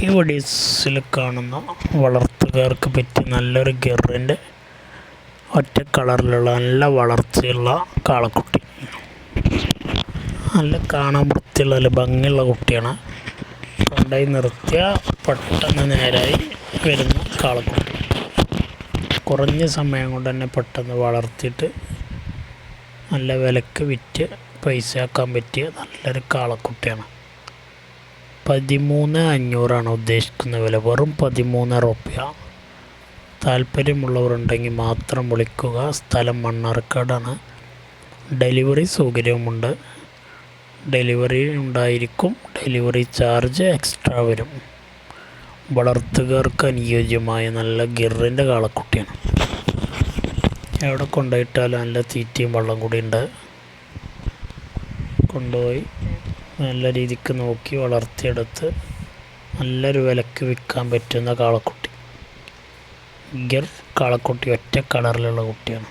ഈ വീഡിയോസിൽ കാണുന്ന വളർത്തുകാർക്ക് പറ്റിയ നല്ലൊരു ഗിറിൻ്റെ ഒറ്റ കളറിലുള്ള നല്ല വളർച്ചയുള്ള കാളക്കുട്ടി. നല്ല കാണാൻ വൃത്തിയുള്ള നല്ല ഭംഗിയുള്ള കുട്ടിയാണ്. കൊണ്ടായി നിർത്തിയ പെട്ടെന്ന് നേരായി വരുന്ന കാളക്കുട്ടി. കുറഞ്ഞ സമയം കൊണ്ട് തന്നെ പെട്ടെന്ന് വളർത്തിയിട്ട് നല്ല വിലക്ക് വിറ്റ് പൈസ ആക്കാൻ പറ്റിയ നല്ലൊരു കാളക്കുട്ടിയാണ്. 13,500 ഉദ്ദേശിക്കുന്ന വില, വെറും 13 റുപ്യ. താല്പര്യമുള്ളവരുണ്ടെങ്കിൽ മാത്രം വിളിക്കുക. സ്ഥലം മണ്ണാർക്കാടാണ്. ഡെലിവറി സൗകര്യവുമുണ്ട്. ഡെലിവറി ഉണ്ടായിരിക്കും. ഡെലിവറി ചാർജ് എക്സ്ട്രാ വരും. വളർത്തുകാർക്ക് അനുയോജ്യമായ നല്ല ഗിറിൻ്റെ കാളക്കുട്ടിയാണ്. എവിടെ കൊണ്ടുപോയിട്ടാലും നല്ല തീറ്റയും വെള്ളം കൂടി ഉണ്ട്. കൊണ്ടുപോയി നല്ല രീതിക്ക് നോക്കി വളർത്തിയെടുത്ത് നല്ലൊരു വിലക്ക് വിൽക്കാൻ പറ്റുന്ന കാളക്കുട്ടി. ഗിർ കാളക്കുട്ടി ഒറ്റ കളറിലുള്ള കുട്ടിയാണ്.